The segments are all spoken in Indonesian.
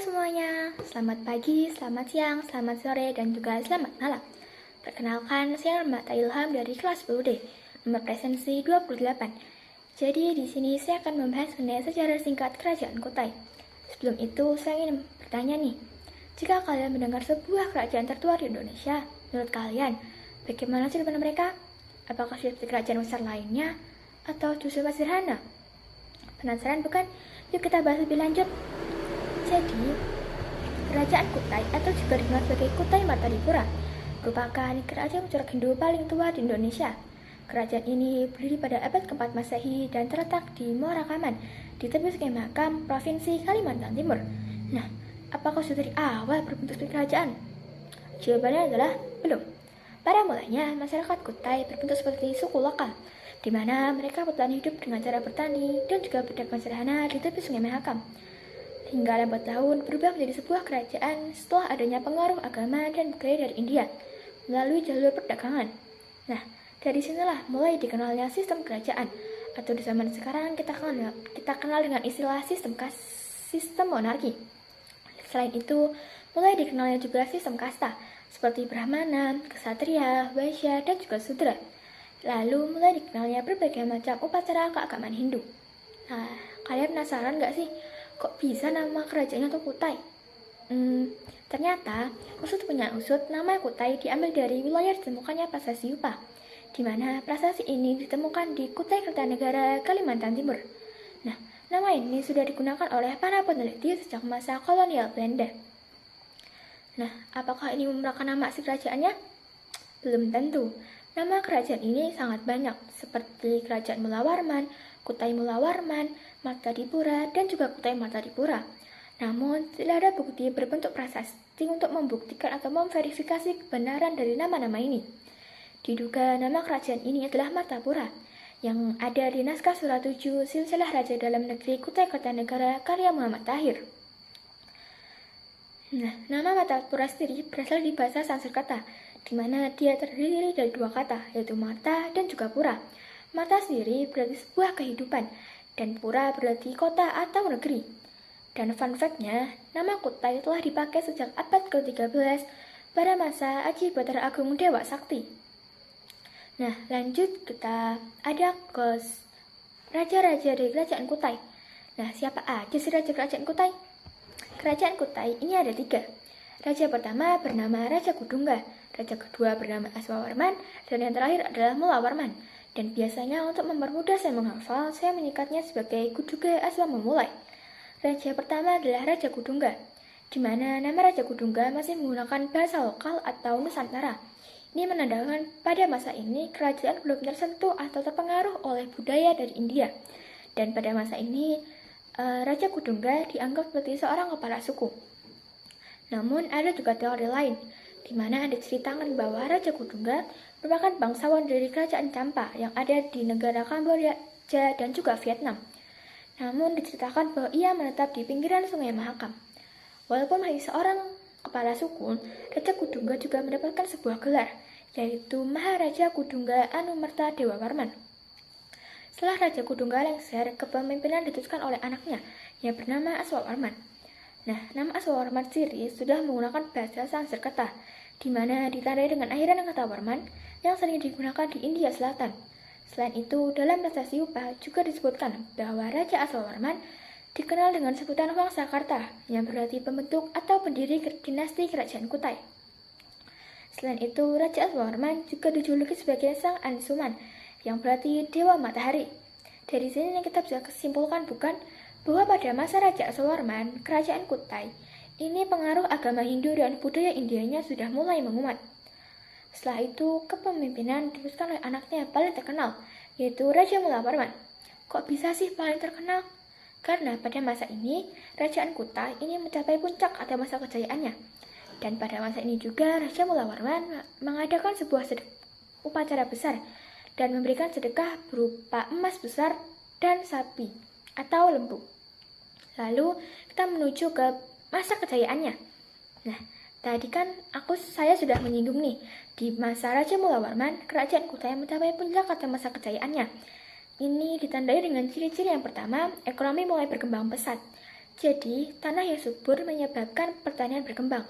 semuanya, selamat pagi, selamat siang, selamat sore, dan juga selamat malam. Perkenalkan, saya Mbak Ilham dari kelas 10D, nomor presensi 28. Jadi di sini saya akan membahas mengenai sejarah singkat Kerajaan Kutai. Sebelum itu, saya ingin bertanya nih, jika kalian mendengar sebuah kerajaan tertua di Indonesia, menurut kalian, bagaimana sih depan mereka? Apakah seperti kerajaan besar lainnya, atau justru masih sederhana? Penasaran bukan? Yuk kita bahas lebih lanjut. Jadi, Kerajaan Kutai atau juga dikenal sebagai Kutai Martadipura merupakan kerajaan mencorak Hindu paling tua di Indonesia. Kerajaan ini berdiri pada abad ke-4 Masehi dan terletak di Muarakaman, di tepi Sungai Mahakam, Provinsi Kalimantan Timur. Nah, apakah sudah dari awal berbentuk seperti kerajaan? Jawabannya adalah belum. Pada mulanya, masyarakat Kutai berbentuk seperti suku lokal, di mana mereka bertahan hidup dengan cara bertani dan juga berdagang sederhana di tepi Sungai Mahakam. Hingga lambat tahun berubah menjadi sebuah kerajaan setelah adanya pengaruh agama dan budaya dari India melalui jalur perdagangan. Nah, dari sinilah mulai dikenalnya sistem kerajaan, atau di zaman sekarang kita kenal dengan istilah sistem monarki. Selain itu, mulai dikenalnya juga sistem kasta, seperti Brahmana, Ksatria, Waisya, dan juga Sudra. Lalu mulai dikenalnya berbagai macam upacara keagamaan Hindu. Nah, kalian penasaran nggak sih? Kok bisa nama kerajaannya itu Kutai? Ternyata usut punya usut, nama Kutai diambil dari wilayah ditemukannya prasasti Yupa, di mana prasasti ini ditemukan di Kutai Kertanegara, Kalimantan Timur. Nah, nama ini sudah digunakan oleh para peneliti sejak masa kolonial Belanda. Nah, apakah ini merupakan nama asli kerajaannya? Belum tentu. Nama kerajaan ini sangat banyak, seperti Kerajaan Mulawarman, Kutai Mulawarman, Martadipura, dan juga Kutai Martadipura. Namun, tidak ada bukti berbentuk prasasti untuk membuktikan atau memverifikasi kebenaran dari nama-nama ini. Diduga nama kerajaan ini adalah Martapura, yang ada di naskah Surat 7 Silsilah Raja Dalam Negeri Kutai Kertanegara karya Muhammad Tahir. Nah, nama Martapura sendiri berasal di bahasa Sanskerta, di mana dia terdiri dari dua kata, yaitu Marta dan juga Pura. Marta sendiri berarti sebuah kehidupan, dan Pura berarti kota atau negeri. Dan fun fact-nya, nama Kutai telah dipakai sejak abad ke-13 pada masa Aji Batara Agung Dewa Sakti. Nah, lanjut kita ada ke raja-raja dari Kerajaan Kutai. Nah, siapa aja sih raja Kerajaan Kutai? Kerajaan Kutai ini ada 3. Raja pertama bernama Raja Kudungga, raja kedua bernama Aswawarman, dan yang terakhir adalah Mulawarman. Dan biasanya untuk mempermudah saya menghafal, saya menyingkatnya sebagai Kuduga Aswa Memulai. Raja pertama adalah Raja Kudungga, di mana nama Raja Kudungga masih menggunakan bahasa lokal atau Nusantara. Ini menandakan pada masa ini kerajaan belum tersentuh atau terpengaruh oleh budaya dari India. Dan pada masa ini, Raja Kudungga dianggap seperti seorang kepala suku. Namun ada juga teori lain, di mana ada ceritakan bahwa Raja Kudungga merupakan bangsawan dari Kerajaan Champa yang ada di negara Kamboja dan juga Vietnam. Namun diceritakan bahwa ia menetap di pinggiran Sungai Mahakam. Walaupun masih seorang kepala suku, Raja Kudungga juga mendapatkan sebuah gelar, yaitu Maharaja Kudungga Anumerta Dewawarman. Setelah Raja Kudungga lengser, kepemimpinan diteruskan oleh anaknya yang bernama Aswawarman. Nah, nama Aswawarman sendiri sudah menggunakan bahasa Sanskerta, di mana ditandai dengan akhiran kata Warman yang sering digunakan di India Selatan. Selain itu, dalam prasasti Yupa juga disebutkan bahwa Raja Aswawarman dikenal dengan sebutan Wangsakarta, yang berarti pembentuk atau pendiri dinasti Kerajaan Kutai. Selain itu, Raja Aswawarman juga dijuluki sebagai Sang Ansuman, yang berarti Dewa Matahari. Dari sini kita bisa kesimpulkan bukan bahwa pada masa Raja Aswawarman, Kerajaan Kutai ini pengaruh agama Hindu dan budaya Indianya sudah mulai menguat. Setelah itu, kepemimpinan diteruskan oleh anaknya yang paling terkenal, yaitu Raja Mulawarman. Kok bisa sih paling terkenal? Karena pada masa ini, Kerajaan Kutai ini mencapai puncak atau masa kejayaannya. Dan pada masa ini juga, Raja Mulawarman mengadakan sebuah upacara besar dan memberikan sedekah berupa emas besar dan sapi atau lembu. Lalu, kita menuju ke masa kejayaannya. Nah, tadi kan saya sudah menyinggung nih, di masa Raja Mulawarman, Kerajaan Kutai mencapai puncak atau masa kejayaannya. Ini ditandai dengan ciri-ciri yang pertama, ekonomi mulai berkembang pesat. Jadi, tanah yang subur menyebabkan pertanian berkembang.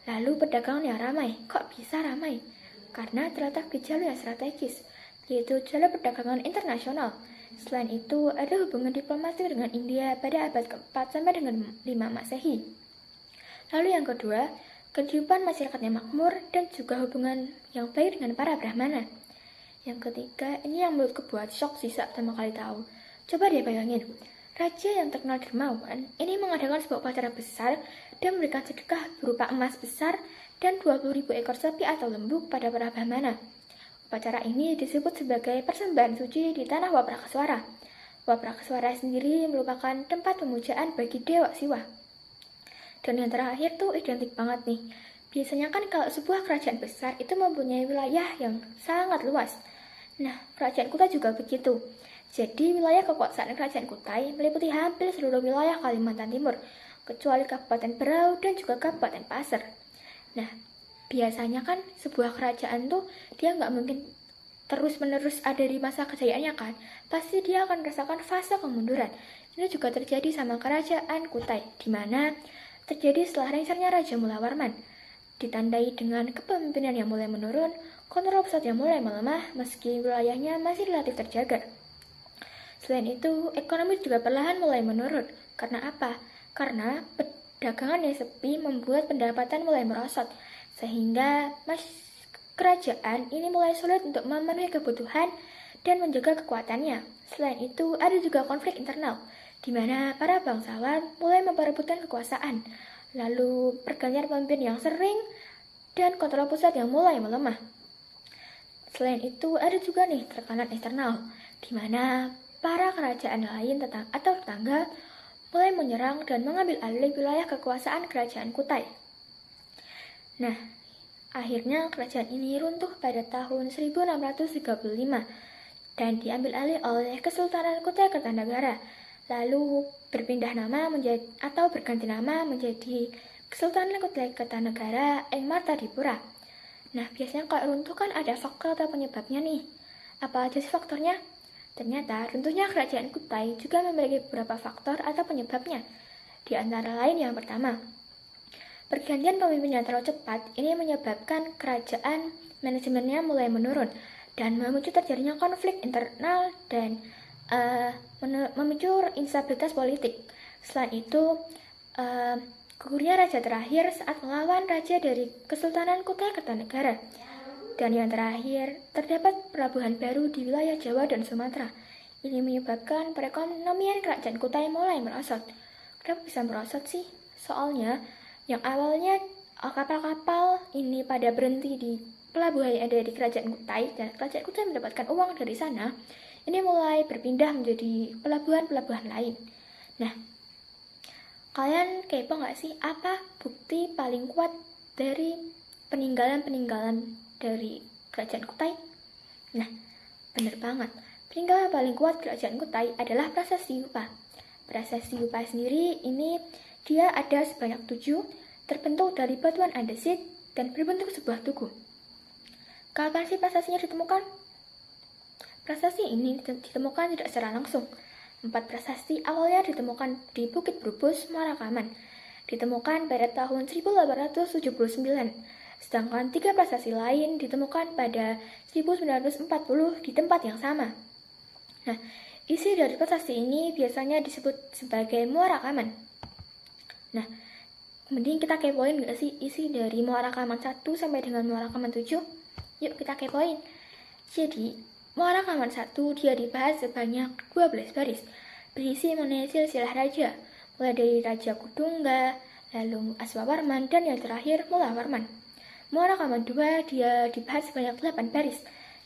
Lalu perdagangan yang ramai. Kok bisa ramai? Karena terletak di jalur yang strategis, yaitu jalur perdagangan internasional. Selain itu, ada hubungan diplomatik dengan India pada abad ke-4 sampai dengan 5 Masehi. Lalu yang kedua, kehidupan masyarakatnya makmur dan juga hubungan yang baik dengan para Brahmana. Yang ketiga, ini yang menurutku buat shock sih saat pertama kali tahu. Coba deh bayangin, raja yang terkenal dermawan ini mengadakan sebuah upacara besar dan memberikan sedekah berupa emas besar dan 20.000 ekor sapi atau lembu kepada para Brahmana. Upacara ini disebut sebagai persembahan suci di tanah Waprakaswara. Waprakaswara sendiri merupakan tempat pemujaan bagi Dewa Siwa. Dan yang terakhir tuh identik banget nih. Biasanya kan kalau sebuah kerajaan besar itu mempunyai wilayah yang sangat luas. Nah, kerajaan Kutai juga begitu. Jadi wilayah kekuasaan kerajaan Kutai meliputi hampir seluruh wilayah Kalimantan Timur, kecuali Kabupaten Berau dan juga Kabupaten Pasir. Nah, biasanya kan sebuah kerajaan tuh dia nggak mungkin terus-menerus ada di masa kejayaannya kan. Pasti dia akan merasakan fase kemunduran. Ini juga terjadi sama kerajaan Kutai, di mana terjadi setelah lengsernya Raja Mulawarman. Ditandai dengan kepemimpinan yang mulai menurun, kontrol pusat yang mulai melemah meski wilayahnya masih relatif terjaga. Selain itu, ekonomi juga perlahan mulai menurun. Karena apa? Karena perdagangan yang sepi membuat pendapatan mulai merosot, sehingga kerajaan ini mulai sulit untuk memenuhi kebutuhan dan menjaga kekuatannya. Selain itu, ada juga konflik internal, di mana para bangsawan mulai memperebutkan kekuasaan, lalu pergantian pemimpin yang sering, dan kontrol pusat yang mulai melemah. Selain itu, ada juga nih tekanan eksternal, di mana para kerajaan lain atau tetangga mulai menyerang dan mengambil alih wilayah kekuasaan kerajaan Kutai. Nah, akhirnya kerajaan ini runtuh pada tahun 1635 dan diambil alih oleh Kesultanan Kutai Kertanegara, lalu berpindah nama atau berganti nama menjadi Kesultanan Kutai Kertanegara Ing Martadipura. Nah, biasanya kalau runtuh kan ada faktor atau penyebabnya nih. Apa aja sih faktornya? Ternyata runtuhnya kerajaan Kutai juga memiliki beberapa faktor atau penyebabnya. Di antara lain yang pertama, pergantian pemimpin yang terlalu cepat ini menyebabkan kerajaan manajemennya mulai menurun dan memicu terjadinya konflik internal dan memicu instabilitas politik. Selain itu, gugurnya raja terakhir saat melawan raja dari Kesultanan Kutai Kertanegara. Dan yang terakhir, terdapat pelabuhan baru di wilayah Jawa dan Sumatera. Ini menyebabkan perekonomian kerajaan Kutai mulai merosot. Kenapa bisa merosot sih? Soalnya, yang awalnya kapal-kapal ini pada berhenti di pelabuhan yang ada di kerajaan Kutai, dan kerajaan Kutai mendapatkan uang dari sana, ini mulai berpindah menjadi pelabuhan-pelabuhan lain. Nah, kalian kepo nggak sih apa bukti paling kuat dari peninggalan-peninggalan dari kerajaan Kutai? Nah, bener banget. Peninggalan paling kuat kerajaan Kutai adalah Prasasti Yupa. Prasasti Yupa sendiri ini dia ada sebanyak 7, terbentuk dari batuan andesit dan berbentuk sebuah tugu. Kapan sih prasastinya ditemukan? Prasasti ini ditemukan tidak secara langsung. 4 prasasti awalnya ditemukan di Bukit Brubus, Muarakaman. Ditemukan pada tahun 1879. Sedangkan 3 prasasti lain ditemukan pada 1940 di tempat yang sama. Nah, isi dari prasasti ini biasanya disebut sebagai Muara Kaman. Nah, mending kita kepoin gak sih isi dari Muara Kaman 1 sampai dengan Muara Kaman 7? Yuk kita kepoin. Jadi, Muara Kaman 1 dia dibahas sebanyak 12 baris, berisi mengenai silsilah raja, mulai dari Raja Kudungga, lalu Aswawarman, dan yang terakhir Mulawarman. Muara Kaman 2 dia dibahas sebanyak 8 baris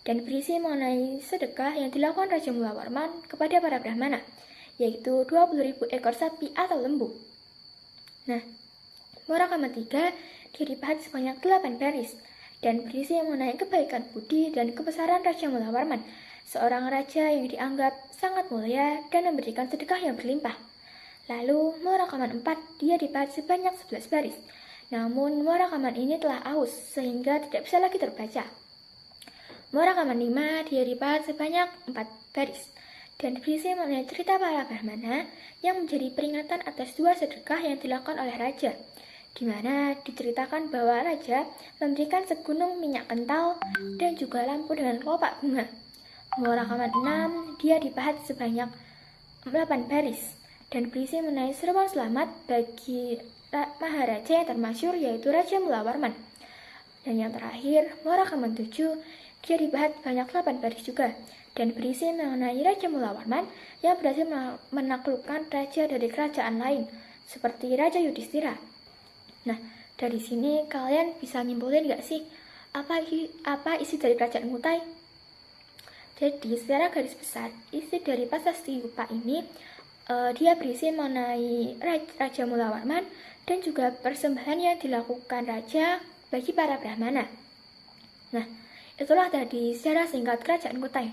dan berisi mengenai sedekah yang dilakukan Raja Mulawarman kepada para Brahmana, yaitu 20.000 ekor sapi atau lembu. Nah, Muara Kaman 3 dia dibahas sebanyak 8 baris dan berisi mengenai kebaikan budi dan kebesaran Raja Mulawarman, seorang raja yang dianggap sangat mulia dan memberikan sedekah yang berlimpah. Lalu Muara Kaman 4 dia dibahas sebanyak 11 baris. Namun, Muara Kaman ini telah aus, sehingga tidak bisa lagi terbaca. Muara Kaman 5 dia dibahas sebanyak 4 baris, dan berisi mengenai cerita para Brahmana yang menjadi peringatan atas dua sedekah yang dilakukan oleh raja, di mana diceritakan bahwa raja memberikan segunung minyak kental dan juga lampu dengan kelopak bunga. Muara rakaman 6, dia dipahat sebanyak 8 baris dan berisi mengenai seruan selamat bagi Maharaja yang termasyur yaitu Raja Mulawarman. Dan yang terakhir, muara rakaman 7, dia dipahat banyak 8 baris juga dan berisi mengenai Raja Mulawarman yang berhasil menaklukkan raja dari kerajaan lain seperti Raja Yudhistira. Nah, dari sini kalian bisa nyimpulin gak sih apa isi dari kerajaan Kutai? Jadi secara garis besar isi dari prasasti Yupa ini dia berisi mengenai Raja Mulawarman dan juga persembahan yang dilakukan raja bagi para Brahmana. Nah, itulah tadi secara singkat kerajaan Kutai.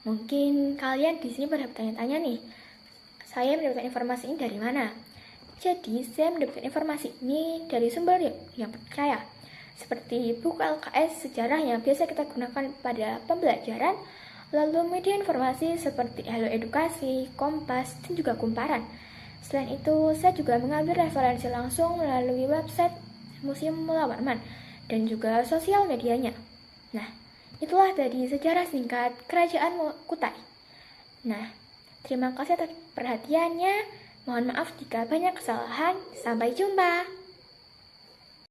Mungkin kalian di sini pada bertanya-tanya nih, saya mendapatkan informasi ini dari mana? Jadi, saya mendapatkan informasi ini dari sumber yang percaya, seperti buku LKS sejarah yang biasa kita gunakan pada pembelajaran, lalu media informasi seperti Hello Edukasi, Kompas, dan juga Kumparan. Selain itu, saya juga mengambil referensi langsung melalui website Museum Mulawarman dan juga sosial medianya. Nah, itulah tadi sejarah singkat Kerajaan Kutai. Nah, terima kasih atas perhatiannya. Mohon maaf jika banyak kesalahan. Sampai jumpa.